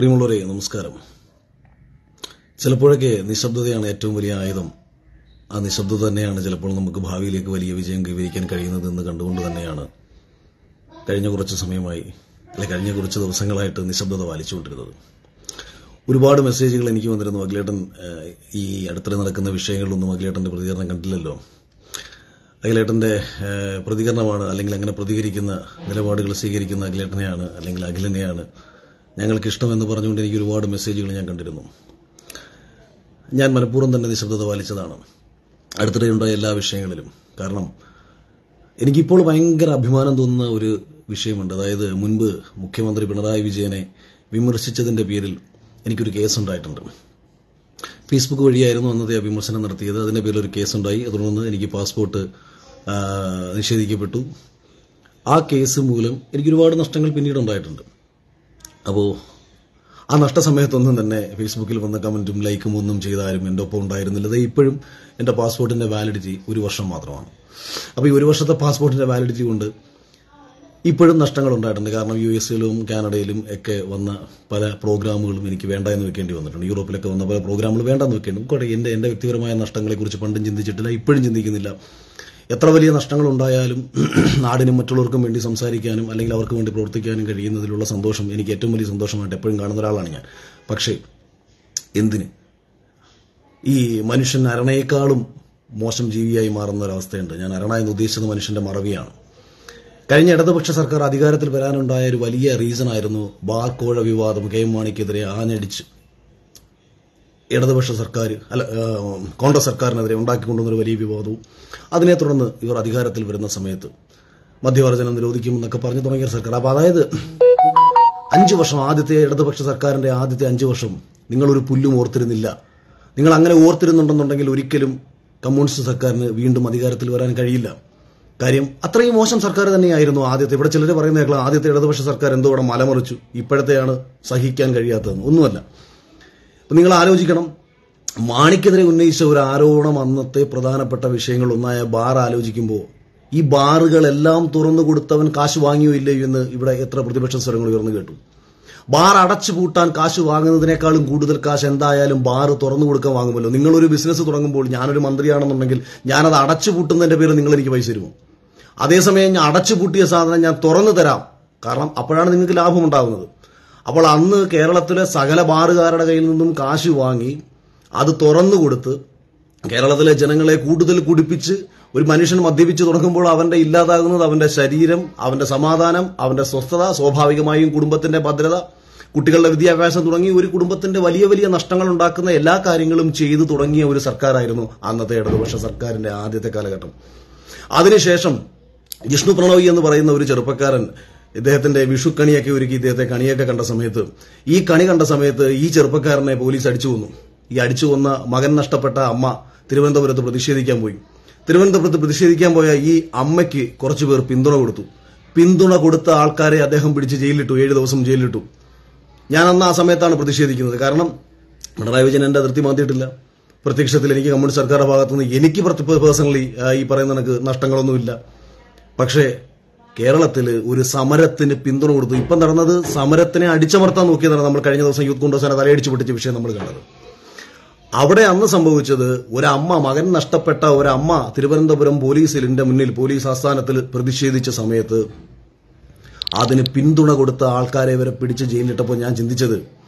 പ്രിയമുള്ളവരെ നമസ്കാരം. ചിലപ്പോഴൊക്കെ നിശബ്ദതയാണ് ഏറ്റവും വലിയ ആയുധം. ആ നിശബ്ദത തന്നെയാണ് ചിലപ്പോൾ നമുക്ക് ഭാവിയിലേക്ക് വലിയ വിജയം കൈവരിക്കാൻ കഴിയുന്നതെന്ന് കണ്ടുകൊണ്ട് തന്നെയാണ് കഴിഞ്ഞ കുറച്ച് സമയമായി കഴിഞ്ഞ കുറച്ച് ദിവസങ്ങളായിട്ട് നിശബ്ദത പാലിച്ചുകൊണ്ടിരുന്നത്. ഒരുപാട് മെസ്സേജുകൾ എനിക്ക് വന്നിരുന്നു. അഖിലേട്ടൻ ഈ അടുത്തിടെ നടക്കുന്ന വിഷയങ്ങളിലൊന്നും അഖിലേട്ടന്റെ പ്രതികരണം കണ്ടില്ലല്ലോ. അഖിലേട്ടന്റെ പ്രതികരണമാണ്, അല്ലെങ്കിൽ അങ്ങനെ പ്രതികരിക്കുന്ന നിലപാടുകൾ സ്വീകരിക്കുന്ന അഖിലേട്ടനെയാണ് അല്ലെങ്കിൽ അഖിലിനെയാണ് ഞങ്ങൾക്കിഷ്ടമെന്ന് പറഞ്ഞുകൊണ്ട് എനിക്ക് ഒരുപാട് മെസ്സേജുകൾ ഞാൻ കണ്ടിരുന്നു. ഞാൻ മനഃപൂർവ്വം തന്നെ നിശബ്ദത പാലിച്ചതാണ് അടുത്തിടെയുണ്ടായ എല്ലാ വിഷയങ്ങളിലും. കാരണം എനിക്കിപ്പോൾ ഭയങ്കര അഭിമാനം തോന്നുന്ന ഒരു വിഷയമുണ്ട്. അതായത് മുൻപ് മുഖ്യമന്ത്രി പിണറായി വിജയനെ വിമർശിച്ചതിന്റെ പേരിൽ എനിക്കൊരു കേസുണ്ടായിട്ടുണ്ട്. ഫേസ്ബുക്ക് വഴിയായിരുന്നു അന്നത്തെ വിമർശനം നടത്തിയത്. അതിന്റെ പേരിൽ ഒരു കേസുണ്ടായി. തുടർന്ന് എനിക്ക് പാസ്പോർട്ട് നിഷേധിക്കപ്പെട്ടു. ആ കേസ് മൂലം എനിക്ക് ഒരുപാട് നഷ്ടങ്ങൾ പിന്നീട് ഉണ്ടായിട്ടുണ്ട്. അപ്പോൾ ആ നഷ്ടസമയത്തൊന്നും തന്നെ ഫേസ്ബുക്കിൽ വന്ന കമന്റും ലൈക്കും ഒന്നും ചെയ്താലും എൻ്റെ ഒപ്പം ഉണ്ടായിരുന്നില്ല. അത് ഇപ്പോഴും എൻ്റെ പാസ്പോർട്ടിന്റെ വാലിഡിറ്റി 1 വർഷം മാത്രമാണ്. അപ്പോൾ ഈ 1 വർഷത്തെ പാസ്പോർട്ടിന്റെ വാലിഡിറ്റി കൊണ്ട് ഇപ്പോഴും നഷ്ടങ്ങൾ ഉണ്ടായിട്ടുണ്ട്. കാരണം US-ലും കാനഡയിലും ഒക്കെ വന്ന പല പ്രോഗ്രാമുകളും എനിക്ക് വേണ്ട എന്ന് വെക്കേണ്ടി വന്നിട്ടുണ്ട്. യൂറോപ്പിലൊക്കെ വന്ന പല പ്രോഗ്രാമുകൾ വേണ്ടെന്ന് വെക്കേണ്ടി. എൻ്റെ വ്യക്തിപരമായ നഷ്ടങ്ങളെക്കുറിച്ച് പണ്ടും ചിന്തിച്ചിട്ടില്ല, ഇപ്പോഴും ചിന്തിക്കുന്നില്ല. എത്ര വലിയ നഷ്ടങ്ങൾ ഉണ്ടായാലും നാടിനും മറ്റുള്ളവർക്കും വേണ്ടി സംസാരിക്കാനും അല്ലെങ്കിൽ അവർക്ക് വേണ്ടി പ്രവർത്തിക്കാനും കഴിയുന്നതിലുള്ള സന്തോഷം എനിക്ക് ഏറ്റവും വലിയ സന്തോഷമായിട്ട് എപ്പോഴും കാണുന്ന ഒരാളാണ് ഞാൻ. പക്ഷേ എന്തിന് ഈ മനുഷ്യൻ അരണയേക്കാളും മോശം ജീവിയായി മാറുന്ന ഒരവസ്ഥയുണ്ട്. ഞാൻ അരണ എന്ന് ഉദ്ദേശിച്ചത് മനുഷ്യന്റെ മറവിയാണ്. കഴിഞ്ഞ ഇടതുപക്ഷ സർക്കാർ അധികാരത്തിൽ വരാനുണ്ടായ ഒരു വലിയ റീസണായിരുന്നു ബാർ കോഴ വിവാദം. കെ.എം. മാണിക്കെതിരെ ആഞ്ഞടിച്ച് ഇടതുപക്ഷ സർക്കാർ കോൺഗ്രസ് സർക്കാരിനെതിരെ ഉണ്ടാക്കിക്കൊണ്ടുവന്നൊരു വലിയ വിവാദവും അതിനെ തുടർന്ന് ഇവർ അധികാരത്തിൽ വരുന്ന സമയത്ത് മദ്യവർജനം നിരോധിക്കുമെന്നൊക്കെ പറഞ്ഞു തുടങ്ങിയ സർക്കാർ. അപ്പോൾ അതായത് 5 വർഷം ആദ്യത്തെ ഇടതുപക്ഷ സർക്കാരിന്റെ ആദ്യത്തെ 5 വർഷം നിങ്ങളൊരു പുല്ലും ഓർത്തിരുന്നില്ല. നിങ്ങൾ അങ്ങനെ ഓർത്തിരുന്നുണ്ടെന്നുണ്ടെങ്കിൽ ഒരിക്കലും കമ്മ്യൂണിസ്റ്റ് സർക്കാരിന് വീണ്ടും അധികാരത്തിൽ വരാൻ കഴിയില്ല. കാര്യം അത്രയും മോശം സർക്കാർ തന്നെയായിരുന്നു ആദ്യത്തെ. ഇവിടെ ചിലർ പറയുന്നേക്കളാം ആദ്യത്തെ ഇടതുപക്ഷ സർക്കാർ എന്തോ ഇവിടെ മലമറിച്ചു, ഇപ്പോഴത്തെയാണ് സഹിക്കാൻ കഴിയാത്തതെന്ന്. ഒന്നുമല്ല. അപ്പം നിങ്ങൾ ആലോചിക്കണം, മാണിക്കെതിരെ ഉന്നയിച്ച ഒരു ആരോപണം അന്നത്തെ പ്രധാനപ്പെട്ട വിഷയങ്ങളൊന്നായ ബാർ ആലോചിക്കുമ്പോൾ ഈ ബാറുകളെല്ലാം തുറന്നു കൊടുത്തവൻ കാശ് വാങ്ങിയോ ഇല്ലയോ എന്ന് ഇവിടെ എത്ര പ്രതിപക്ഷ സ്വരങ്ങൾ ഉയർന്നു കേട്ടു. ബാർ അടച്ചു പൂട്ടാൻ കാശ് വാങ്ങുന്നതിനേക്കാളും കൂടുതൽ കാശ് എന്തായാലും ബാർ തുറന്നു കൊടുക്കാൻ വാങ്ങുമല്ലോ. നിങ്ങളൊരു ബിസിനസ് തുടങ്ങുമ്പോൾ ഞാനൊരു മന്ത്രിയാണെന്നുണ്ടെങ്കിൽ ഞാനത് അടച്ചു പൂട്ടുന്നതിന്റെ പേര് നിങ്ങൾ എനിക്ക് പൈസ തരുമോ? അതേസമയം ഞാൻ അടച്ചു പൂട്ടിയ സാധനം ഞാൻ തുറന്നു തരാം, കാരണം അപ്പോഴാണ് നിങ്ങൾക്ക് ലാഭമുണ്ടാകുന്നത്. അപ്പോൾ അന്ന് കേരളത്തിലെ സകല ബാറുകാരുടെ കയ്യിൽ നിന്നും കാശ് വാങ്ങി അത് തുറന്നു കൊടുത്ത് കേരളത്തിലെ ജനങ്ങളെ കൂടുതൽ കുടിപ്പിച്ച് ഒരു മനുഷ്യൻ മദ്യപിച്ച് തുടങ്ങുമ്പോൾ അവന്റെ ഇല്ലാതാകുന്നത് അവന്റെ ശരീരം, അവന്റെ സമാധാനം, അവന്റെ സ്വസ്ഥത, സ്വാഭാവികമായും കുടുംബത്തിന്റെ ഭദ്രത, കുട്ടികളുടെ വിദ്യാഭ്യാസം തുടങ്ങി ഒരു കുടുംബത്തിന്റെ വലിയ വലിയ നഷ്ടങ്ങൾ ഉണ്ടാക്കുന്ന എല്ലാ കാര്യങ്ങളും ചെയ്തു തുടങ്ങിയ ഒരു സർക്കാരായിരുന്നു അന്നത്തെ ഇടതുപക്ഷ സർക്കാരിന്റെ ആദ്യത്തെ കാലഘട്ടം. അതിനുശേഷം ജിഷ്ണു പ്രണോയി എന്ന് പറയുന്ന ഒരു ചെറുപ്പക്കാരൻ ഇദ്ദേഹത്തിന്റെ വിഷുക്കണിയൊക്കെ ഒരുക്കി ഇദ്ദേഹത്തെ കണിയൊക്കെ കണ്ട സമയത്ത് ഈ ചെറുപ്പക്കാരനെ പോലീസ് അടിച്ചു കൊന്നു. ഈ അടിച്ചു കൊന്ന മകൻ നഷ്ടപ്പെട്ട അമ്മ തിരുവനന്തപുരത്ത് പ്രതിഷേധിക്കാൻ പോയി. തിരുവനന്തപുരത്ത് പ്രതിഷേധിക്കാൻ പോയ ഈ അമ്മയ്ക്ക് കുറച്ചുപേർ പിന്തുണ കൊടുത്തു. പിന്തുണ കൊടുത്ത ആൾക്കാരെ അദ്ദേഹം പിടിച്ച് ജയിലിലിട്ടു, 7 ദിവസം ജയിലിലിട്ടു. ഞാൻ അന്ന് ആ സമയത്താണ് പ്രതിഷേധിക്കുന്നത്. കാരണം പിണറായി വിജയൻ എന്റെ അതിർത്തി മാറ്റിയിട്ടില്ല. പ്രത്യക്ഷത്തിൽ എനിക്ക് കമ്മ്യൂണിസ്റ്റ് സർക്കാരുടെ ഭാഗത്തുനിന്ന് എനിക്ക് പേഴ്സണലി ഈ പറയുന്ന കണക്ക് നഷ്ടങ്ങളൊന്നുമില്ല. പക്ഷേ കേരളത്തിൽ ഒരു സമരത്തിന് പിന്തുണ കൊടുത്തു. ഇപ്പം നടന്നത് സമരത്തിനെ അടിച്ചമർത്താൻ നോക്കിയതാണ്. നമ്മൾ കഴിഞ്ഞ ദിവസം യൂത്ത് കോൺഗ്രസിനെ തലയടിച്ചു പൊട്ടിച്ച വിഷയം നമ്മൾ കണ്ടത്. അവിടെ അന്ന് സംഭവിച്ചത് മകൻ നഷ്ടപ്പെട്ട ഒരമ്മ തിരുവനന്തപുരം പോലീസിന്റെ മുന്നിൽ പോലീസ് ആസ്ഥാനത്തിൽ പ്രതിഷേധിച്ച സമയത്ത് അതിന് പിന്തുണ കൊടുത്ത ആൾക്കാരെ വരെ പിടിച്ച് ജയിലിലിട്ടപ്പോൾ ഞാൻ ചിന്തിച്ചത്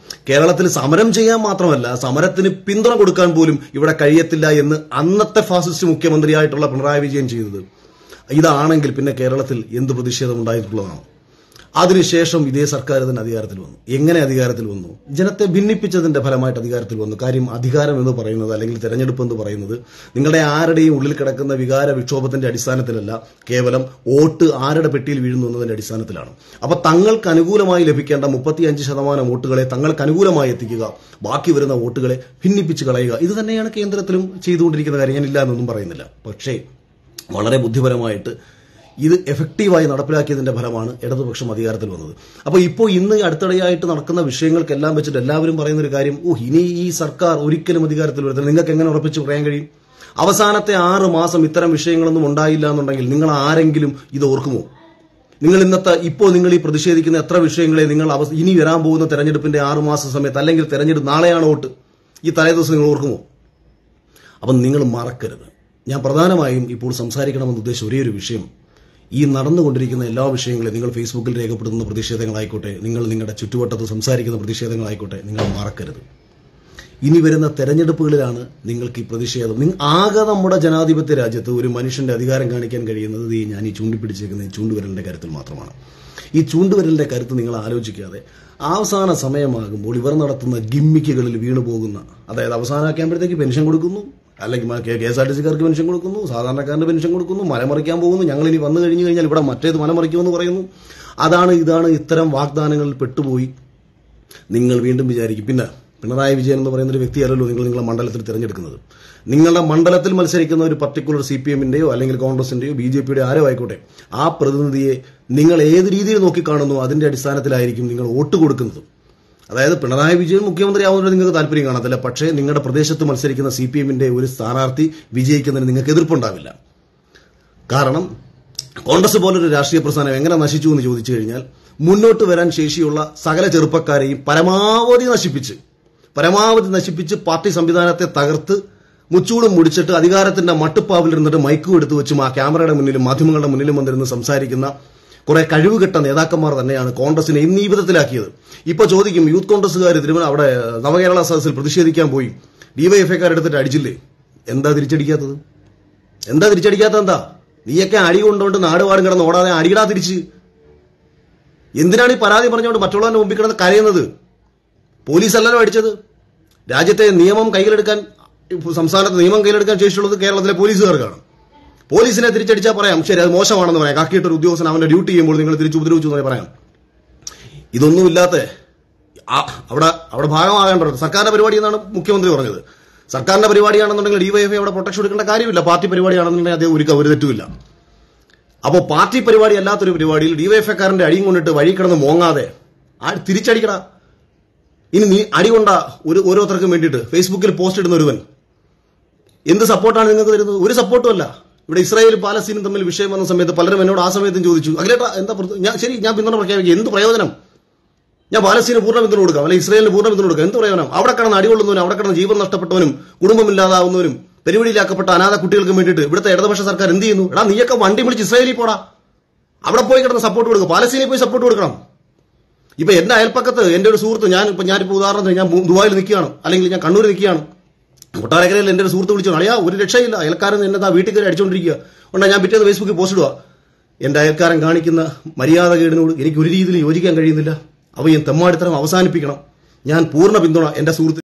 കേരളത്തിൽ സമരം ചെയ്യാൻ മാത്രമല്ല സമരത്തിന് പിന്തുണ കൊടുക്കാൻ പോലും ഇവിടെ കഴിയത്തില്ല എന്ന് അന്നത്തെ ഫാസിസ്റ്റ് മുഖ്യമന്ത്രിയായിട്ടുള്ള പിണറായി വിജയൻ ചെയ്തത്. ഇതാണെങ്കിൽ പിന്നെ കേരളത്തിൽ എന്ത് പ്രതിഷേധം ഉണ്ടായിട്ടുള്ളതാണ്. അതിനുശേഷം ഇതേ സർക്കാർ തന്നെ അധികാരത്തിൽ വന്നു. എങ്ങനെ അധികാരത്തിൽ വന്നു? ജനത്തെ ഭിന്നിപ്പിച്ചതിന്റെ ഫലമായിട്ട് അധികാരത്തിൽ വന്നു. കാര്യം അധികാരം എന്ന് പറയുന്നത് അല്ലെങ്കിൽ തെരഞ്ഞെടുപ്പ് എന്ന് പറയുന്നത് നിങ്ങളുടെ ആരുടെയും ഉള്ളിൽ കിടക്കുന്ന വികാര വിക്ഷോഭത്തിന്റെ അടിസ്ഥാനത്തിലല്ല, കേവലം വോട്ട് ആരുടെ പെട്ടിയിൽ വീഴുന്നു എന്നതിന്റെ അടിസ്ഥാനത്തിലാണ്. അപ്പൊ തങ്ങൾക്ക് അനുകൂലമായി ലഭിക്കേണ്ട 35% വോട്ടുകളെ തങ്ങൾക്ക് അനുകൂലമായി എത്തിക്കുക, ബാക്കി വരുന്ന വോട്ടുകളെ ഭിന്നിപ്പിച്ച് കളയുക. ഇത് തന്നെയാണ് കേന്ദ്രത്തിലും ചെയ്തുകൊണ്ടിരിക്കുന്ന കാര്യം. ഞാനില്ല എന്നൊന്നും പറയുന്നില്ല. പക്ഷേ വളരെ ബുദ്ധിപരമായിട്ട് ഇത് എഫക്റ്റീവായി നടപ്പിലാക്കിയതിന്റെ ഫലമാണ് ഇടതുപക്ഷം അധികാരത്തിൽ വന്നത്. അപ്പോൾ ഇന്ന് അടുത്തിടെയായിട്ട് നടക്കുന്ന വിഷയങ്ങൾക്കെല്ലാം വെച്ചിട്ട് എല്ലാവരും പറയുന്ന ഒരു കാര്യം, ഇനി ഈ സർക്കാർ ഒരിക്കലും അധികാരത്തിൽ വരത്തില്ല. നിങ്ങൾക്ക് എങ്ങനെ ഉറപ്പിച്ച് പറയാൻ കഴിയും? അവസാനത്തെ 6 മാസം ഇത്തരം വിഷയങ്ങളൊന്നും ഉണ്ടായില്ല എന്നുണ്ടെങ്കിൽ നിങ്ങൾ ആരെങ്കിലും ഇത് ഓർക്കുമോ? നിങ്ങൾ ഇപ്പോൾ നിങ്ങൾ ഈ പ്രതിഷേധിക്കുന്ന എത്ര വിഷയങ്ങളെ നിങ്ങൾ ഇനി വരാൻ പോകുന്ന തെരഞ്ഞെടുപ്പിന്റെ 6 മാസ സമയത്ത് അല്ലെങ്കിൽ തെരഞ്ഞെടുപ്പ് നാളെയാണ് വോട്ട്, ഈ തലേദിവസം നിങ്ങൾ ഓർക്കുമോ? അപ്പം നിങ്ങൾ മറക്കരുത്. ഞാൻ പ്രധാനമായും ഇപ്പോൾ സംസാരിക്കണമെന്ന് ഉദ്ദേശിച്ച ഒരേ ഒരു വിഷയം, ഈ നടന്നുകൊണ്ടിരിക്കുന്ന എല്ലാ വിഷയങ്ങളും നിങ്ങൾ ഫേസ്ബുക്കിൽ രേഖപ്പെടുത്തുന്ന പ്രതിഷേധങ്ങളായിക്കോട്ടെ, നിങ്ങൾ നിങ്ങളുടെ ചുറ്റുവട്ടത്ത് സംസാരിക്കുന്ന പ്രതിഷേധങ്ങളായിക്കോട്ടെ, നിങ്ങൾ മറക്കരുത്. ഇനി വരുന്ന തെരഞ്ഞെടുപ്പുകളിലാണ് നിങ്ങൾക്ക് ഈ പ്രതിഷേധം. ആകെ നമ്മുടെ ജനാധിപത്യ രാജ്യത്ത് ഒരു മനുഷ്യന്റെ അധികാരം കാണിക്കാൻ കഴിയുന്നത് ഞാൻ ഈ ചൂണ്ടിപ്പിടിച്ചേക്കുന്ന ഈ ചൂണ്ടുവിരലിന്റെ കരുത്തിൽ മാത്രമാണ്. ഈ ചൂണ്ടുവിരലിന്റെ കരുത്ത് നിങ്ങൾ ആലോചിക്കാതെ അവസാന സമയമാകുമ്പോൾ ഇവർ നടത്തുന്ന ഗിമ്മിക്കുകളിൽ വീണു പോകുന്ന, അതായത് അവസാനമാക്കുമ്പോഴത്തേക്ക് പെൻഷൻ കൊടുക്കുന്നു, അല്ലെങ്കിൽ KSRTCക്കാർക്ക് പെൻഷൻ കൊടുക്കുന്നു, സാധാരണക്കാരന് പെൻഷൻ കൊടുക്കുന്നു, മലമറിക്കാൻ പോകുന്നു, ഞങ്ങൾ ഇനി വന്നു കഴിഞ്ഞു കഴിഞ്ഞാൽ ഇവിടെ മറ്റേത് മലമറിക്കുമെന്ന് പറയുന്നു. ഇതാണ് ഇത്തരം വാഗ്ദാനങ്ങളിൽ പെട്ടുപോയി നിങ്ങൾ വീണ്ടും വിചാരിക്കും. പിന്നെ പിണറായി വിജയൻ എന്ന് പറയുന്ന ഒരു വ്യക്തിയല്ലല്ലോ നിങ്ങളുടെ മണ്ഡലത്തിൽ തിരഞ്ഞെടുക്കുന്നത്. നിങ്ങളുടെ മണ്ഡലത്തിൽ മത്സരിക്കുന്ന ഒരു പർട്ടിക്കുലർ CPMന്റെയോ അല്ലെങ്കിൽ കോൺഗ്രസിന്റെയോ BJPയുടെ ആരോ ആയിക്കോട്ടെ, ആ പ്രതിനിധിയെ നിങ്ങൾ ഏത് രീതിയിൽ നോക്കിക്കാണുന്നു അതിന്റെ അടിസ്ഥാനത്തിലായിരിക്കും നിങ്ങൾ വോട്ട് കൊടുക്കുന്നത്. അതായത് പിണറായി വിജയൻ മുഖ്യമന്ത്രിയാവുന്നതിന് നിങ്ങൾക്ക് താല്പര്യം കാണത്തില്ല, പക്ഷേ നിങ്ങളുടെ പ്രദേശത്ത് മത്സരിക്കുന്ന CPMന്റെ ഒരു സ്ഥാനാർത്ഥി വിജയിക്കുന്നതിന് നിങ്ങൾക്ക് എതിർപ്പുണ്ടാവില്ല. കാരണം കോൺഗ്രസ് പോലൊരു രാഷ്ട്രീയ പ്രസ്ഥാനം എങ്ങനെ നശിച്ചു എന്ന് ചോദിച്ചു കഴിഞ്ഞാൽ, മുന്നോട്ട് വരാൻ ശേഷിയുള്ള സകല ചെറുപ്പക്കാരെയും പരമാവധി നശിപ്പിച്ച് പാർട്ടി സംവിധാനത്തെ തകർത്ത് മുച്ചൂടും മുടിച്ചിട്ട് അധികാരത്തിന്റെ മട്ടുപ്പാവിലിരുന്നിട്ട് മൈക്കും എടുത്തു വെച്ചും ആ ക്യാമറയുടെ മുന്നിലും മാധ്യമങ്ങളുടെ മുന്നിലും വന്നിരുന്ന് സംസാരിക്കുന്ന കുറെ കഴിവുകെട്ട നേതാക്കന്മാർ തന്നെയാണ് കോൺഗ്രസിനെ ഇന്ന് ഈ വിധത്തിലാക്കിയത്. ഇപ്പൊ ചോദിക്കും, യൂത്ത് കോൺഗ്രസുകാർ അവിടെ നവകേരള സദസ്സിൽ പ്രതിഷേധിക്കാൻ പോയി, DYFIക്കാരെടുത്തിട്ട് അടിച്ചില്ലേ? എന്താ തിരിച്ചടിക്കാത്തത്? എന്താ നീയൊക്കെ അടി കൊണ്ടുകൊണ്ട് നാടുപാടും കിടന്ന് ഓടാതെ അടിയിടാ തിരിച്ച്. എന്തിനാണ് ഈ പരാതി പറഞ്ഞുകൊണ്ട് മറ്റുള്ളവരുടെ മുമ്പിൽ കിടന്ന് കരയുന്നത്? പോലീസല്ലല്ലോ അടിച്ചത്. രാജ്യത്തെ നിയമം കയ്യിലെടുക്കാൻ, സംസ്ഥാനത്ത് നിയമം കയ്യിലെടുക്കാൻ ശേഷിയുള്ളത് കേരളത്തിലെ പോലീസുകാർക്കാണ്. പോലീസിനെ തിരിച്ചടിച്ചാൽ പറയാം, ശരി അത് മോശമാണെന്ന് പറയാം, കാക്കിയിട്ടൊരു ഉദ്യോഗസ്ഥൻ അവന്റെ ഡ്യൂട്ടി ചെയ്യുമ്പോൾ നിങ്ങൾ തിരിച്ചു ഉപദ്രവിച്ചു എന്ന് പറയാം. ഇതൊന്നുമില്ലാത്ത അവിടെ ഭാഗമാകേണ്ടത് സർക്കാരിന്റെ പരിപാടി എന്നാണ് മുഖ്യമന്ത്രി പറഞ്ഞത്. സർക്കാരിന്റെ പരിപാടിയാണെന്നുണ്ടെങ്കിൽ DYFI അവിടെ പ്രൊട്ടക്ഷൻ എടുക്കേണ്ട കാര്യമില്ല. പാർട്ടി പരിപാടിയാണെന്നുണ്ടെങ്കിൽ അദ്ദേഹം ഒരു തെറ്റുമില്ല. അപ്പോൾ പാർട്ടി പരിപാടി അല്ലാത്തൊരു പരിപാടിയിൽ DYFIക്കാരന്റെ അടിയും കൊണ്ടിട്ട് വഴി കിടന്ന് മോങ്ങാതെ തിരിച്ചടിക്കടാ. ഇനി നീ അടികൊണ്ട ഓരോരുത്തർക്കും വേണ്ടിയിട്ട് ഫേസ്ബുക്കിൽ പോസ്റ്റ് ഇടുന്ന ഒരുവൻ എന്ത് സപ്പോർട്ടാണ് നിങ്ങൾക്ക് തരുന്നത്? ഒരു സപ്പോർട്ടും അല്ല. ഇവിടെ ഇസ്രായേലും പാലസ്തീനും തമ്മിൽ വിഷയം വന്ന സമയത്ത് പലരും എന്നോട് ആ സമയത്തും ചോദിച്ചു, അഖിലേട്ടാ എന്താ ഞാൻ പിന്തുണ പ്രഖ്യാപിക്കുക, എന്ത് പ്രയോജനം? ഞാൻ പാലസ്തീന് പൂർണ്ണ പിന്തുണ കൊടുക്കാം, അല്ലെങ്കിൽ ഇസ്രായേലിന് പൂർണ്ണ പിന്തുണ കൊടുക്കാം, എന്ത് പ്രയോജനം? അവിടെ കിടന്ന് അടികൊള്ളുന്നവനും അവിടെ കിടന്ന് ജീവൻ നഷ്ടപ്പെട്ടവനും കുടുംബമില്ലാതാവുന്നവനും പെരുവഴിയിലാക്കപ്പെട്ട അനാഥ കുട്ടികൾക്കും വേണ്ടിയിട്ട് ഇവിടുത്തെ ഇടതുപക്ഷ സർക്കാർ എന്ത് ചെയ്യുന്നു? നീയൊക്കെ വണ്ടി വിളിച്ച് ഇസ്രായേലിൽ പോടാ, അവിടെ പോയി കിടന്ന് സപ്പോർട്ട് കൊടുക്കുക, പാലസ്തീനിൽ പോയി സപ്പോർട്ട് കൊടുക്കണം. ഇപ്പൊ എന്റെ അയൽപ്പക്കത്ത് എന്റെ ഒരു സുഹൃത്ത്, ഞാനിപ്പോ ഉദാഹരണത്തിന് ഞാൻ ദുബായിൽ നിൽക്കുകയാണ്, അല്ലെങ്കിൽ ഞാൻ കണ്ണൂർ നിൽക്കുകയാണ്, കൊട്ടാരക്കരയിൽ എന്റെ ഒരു സുഹൃത്ത് വിളിച്ചു, അളിയാ ഒരു രക്ഷയില്ല, അയൽക്കാരൻ എന്നെ വീട്ടിൽ കയറി അടിച്ചുകൊണ്ടിരിക്കുക, ഉണ്ടാ ഞാൻ പിറ്റേന്ന് ഫേസ്ബുക്കിൽ പോസ്റ്റ് ഇടുക. എന്റെ അയൽക്കാരൻ കാണിക്കുന്ന മര്യാദകേടിനോട് എനിക്ക് ഒരു രീതിയിൽ യോജിക്കാൻ കഴിയുന്നില്ല. അവയും തെമ്മാടിത്തരം അവസാനിപ്പിക്കണം. ഞാൻ പൂർണ്ണ പിന്തുണ എന്റെ സുഹൃത്ത്